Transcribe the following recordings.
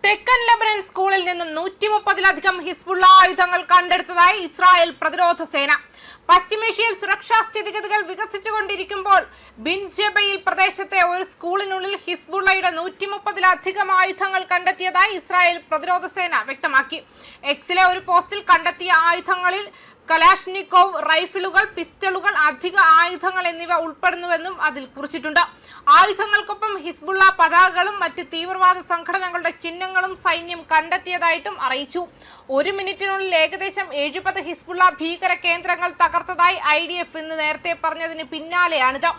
തെക്കൻ ലെബനൻ സ്കൂളിൽ നിന്നും 130-ലധികം ഹിസ്ബുള്ള ആയുധങ്ങൾ കണ്ടെടുത്തതായി ഇസ്രായേൽ പ്രതിരോധ സേന. പശ്ചിമേഷ്യയിൽ സുരക്ഷാ സ്ഥിതിഗതികൾ വികസിച്ചുകൊണ്ടിരിക്കുമ്പോൾ ബിൻ ജബയിൽ പ്രദേശത്തെ ഒരു സ്കൂളിനുള്ളിൽ ഹിസ്ബുള്ളയുടെ 130-ലധികം ആയുധങ്ങൾ കണ്ടെത്തിയതായി ഇസ്രായേൽ പ്രതിരോധ സേന വ്യക്തമാക്കി. എക്സിലെ ഒരു പോസ്റ്റിൽ കണ്ടെത്തിയ ആയുധങ്ങളിൽ കലാഷ്നിക്കോവ് റൈഫിലുകൾ, പിസ്റ്റളുകൾ, അധിക ആയുധങ്ങൾ എന്നിവ ഉൾപ്പെടുന്നുവെന്നും അതിൽ കുറിച്ചിട്ടുണ്ട്. ആയുധങ്ങൾക്കൊപ്പം ഹിസ്ബുള്ള പതാകകളും മറ്റ് തീവ്രവാദ സംഘടനകളുടെ ചിഹ്നങ്ങളും സൈന്യം കണ്ടെത്തിയതായിട്ടും അറിയിച്ചു. ഒരു മിനിറ്റിനുള്ളിൽ ഏകദേശം 70 ഹിസ്ബുള്ള ഭീകര കേന്ദ്രങ്ങൾ തകർത്തതായി IDF ഇന്ന് നേരത്തെ പറഞ്ഞതിന് പിന്നാലെയാണിത്.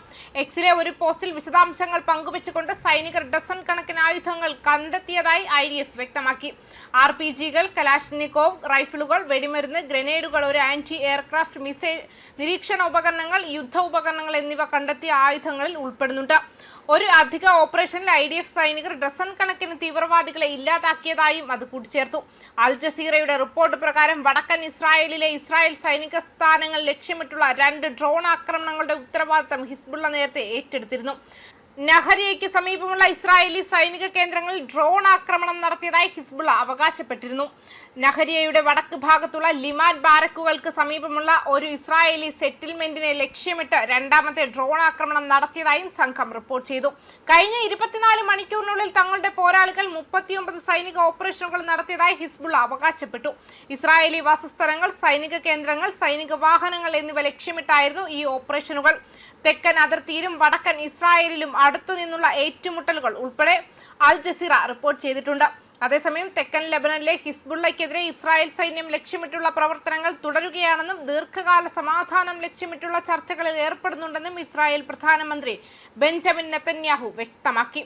എക്സിലെ ഒരു പോസ്റ്റിൽ വിശദാംശങ്ങൾ പങ്കുവെച്ചുകൊണ്ട് സൈനികർ ഡസൺ കണക്കിന് ആയുധങ്ങൾ കണ്ടെത്തിയതായി IDF വ്യക്തമാക്കി. RPG-കൾ, കലാഷ്നിക്കോവ് റൈഫിലുകൾ, വെടിമരുന്ന്, ഗ്രനേഡുകൾ, ഒരു ആന്റി എയർക്രാഫ്റ്റ് മിസൈൽ നിരീക്ഷണ ഉപകരണങ്ങൾ, യുദ്ധ ഉപകരണങ്ങൾ എന്നിവ കണ്ടെത്തിയ ആയുധങ്ങളിൽ ഉൾപ്പെടുന്നുണ്ട്. ഒരു അധിക ഓപ്പറേഷനിൽ IDF സൈനികർ ഡസൺ കണക്കിന് തീവ്രവാദികളെ ഇല്ലാതാക്കിയതായും അത് കൂട്ടിച്ചേർത്തു. അൽ ജസീറയുടെ റിപ്പോർട്ട് പ്രകാരം വടക്കൻ ഇസ്രായേലിലെ ഇസ്രായേൽ സൈനിക സ്ഥാനങ്ങൾ ലക്ഷ്യമിട്ടുള്ള 2 ഡ്രോൺ ആക്രമണങ്ങളുടെ ഉത്തരവാദിത്തം ഹിസ്ബുള്ള നേരത്തെ ഏറ്റെടുത്തിരുന്നു. നഹരിയയ്ക്ക് സമീപമുള്ള ഇസ്രായേലി സൈനിക കേന്ദ്രങ്ങളിൽ ഡ്രോൺ ആക്രമണം നടത്തിയതായി ഹിസ്ബുള്ള അവകാശപ്പെട്ടിരുന്നു. നഹരിയയുടെ വടക്ക് ഭാഗത്തുള്ള ലിമാൻ ബാരക്കുകൾക്ക് സമീപമുള്ള ഒരു ഇസ്രായേലി സെറ്റിൽമെന്റിനെ ലക്ഷ്യമിട്ട് രണ്ടാമത്തെ ഡ്രോൺ ആക്രമണം നടത്തിയതായും സംഘം റിപ്പോർട്ട് ചെയ്തു. കഴിഞ്ഞ 24 മണിക്കൂറിനുള്ളിൽ തങ്ങളുടെ പോരാളികൾ 39 സൈനിക ഓപ്പറേഷനുകൾ നടത്തിയതായി ഹിസ്ബുള്ള അവകാശപ്പെട്ടു. ഇസ്രായേലി വാസസ്ഥലങ്ങൾ, സൈനിക കേന്ദ്രങ്ങൾ, സൈനിക വാഹനങ്ങൾ എന്നിവ ലക്ഷ്യമിട്ടായിരുന്നു ഈ ഓപ്പറേഷനുകൾ. തെക്കൻ അതിർത്തിയിലും വടക്കൻ ഇസ്രായേലിലും അടുത്തുനിന്നുള്ള ഏറ്റുമുട്ടലുകൾ ഉൾപ്പെടെ അൽ ജസീറ റിപ്പോർട്ട് ചെയ്തിട്ടുണ്ട്. അതേസമയം തെക്കൻ ലെബനനിലെ ഹിസ്ബുള്ളയ്ക്കെതിരെ ഇസ്രായേൽ സൈന്യം ലക്ഷ്യമിട്ടുള്ള പ്രവർത്തനങ്ങൾ തുടരുകയാണെന്നും ദീർഘകാല സമാധാനം ലക്ഷ്യമിട്ടുള്ള ചർച്ചകളിൽ ഏർപ്പെടുന്നുണ്ടെന്നും ഇസ്രായേൽ പ്രധാനമന്ത്രി ബെഞ്ചമിൻ നെതന്യാഹു വ്യക്തമാക്കി.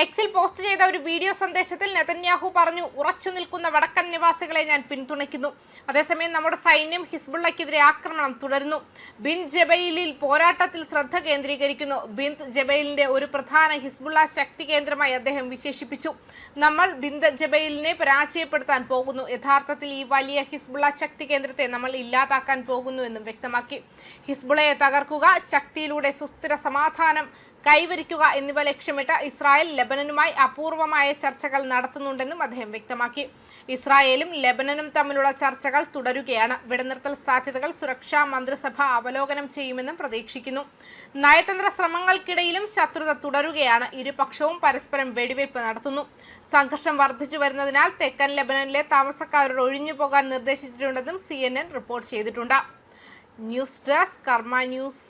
എക്സിൽ പോസ്റ്റ് ചെയ്ത ഒരു വീഡിയോ സന്ദേശത്തിൽ നെതന്യാഹു പറഞ്ഞു, ഉറച്ചു നിൽക്കുന്ന വടക്കൻ നിവാസികളെ ഞാൻ പിന്തുണയ്ക്കുന്നു. അതേസമയം നമ്മുടെ സൈന്യം ഹിസ്ബുള്ളയ്ക്കെതിരെ ആക്രമണം തുടരുന്നു. ബിൻ ജബയിലിൽ പോരാട്ടത്തിൽ ശ്രദ്ധ കേന്ദ്രീകരിക്കുന്നു. ബിൻ ജബയിലിന്റെ ഒരു പ്രധാന ഹിസ്ബുള്ള ശക്തി കേന്ദ്രമായി അദ്ദേഹം വിശേഷിപ്പിച്ചു. നമ്മൾ ബിൻ ജബയിലിനെ പരാജയപ്പെടുത്താൻ പോകുന്നു. യഥാർത്ഥത്തിൽ ഈ വലിയ ഹിസ്ബുള്ള ശക്തി കേന്ദ്രത്തെ നമ്മൾ ഇല്ലാതാക്കാൻ പോകുന്നു എന്നും വ്യക്തമാക്കി. ഹിസ്ബുള്ളയെ തകർക്കുക, ശക്തിയിലൂടെ സുസ്ഥിര സമാധാനം കൈവരിക്കുക എന്നിവ ലക്ഷ്യമിട്ട് ഇസ്രായേൽ ലെബനനുമായി അപൂർവമായ ചർച്ചകൾ നടത്തുന്നുണ്ടെന്നും അദ്ദേഹം വ്യക്തമാക്കി. ഇസ്രായേലും ലെബനനും തമ്മിലുള്ള ചർച്ചകൾ തുടരുകയാണ്. വെടിനിർത്തൽ സാധ്യതകൾ സുരക്ഷാ മന്ത്രിസഭ അവലോകനം ചെയ്യുമെന്നും പ്രതീക്ഷിക്കുന്നു. നയതന്ത്ര ശ്രമങ്ങൾക്കിടയിലും ശത്രുത തുടരുകയാണ്. ഇരുപക്ഷവും പരസ്പരം വെടിവയ്പ് നടത്തുന്നു. സംഘർഷം വർദ്ധിച്ചു വരുന്നതിനാൽ തെക്കൻ ലെബനനിലെ താമസക്കാരോട് ഒഴിഞ്ഞുപോകാൻ നിർദ്ദേശിച്ചിട്ടുണ്ടെന്നും CNN റിപ്പോർട്ട് ചെയ്തിട്ടുണ്ട്. ന്യൂസ് ഡെസ്ക് കർമ്മ ന്യൂസ്.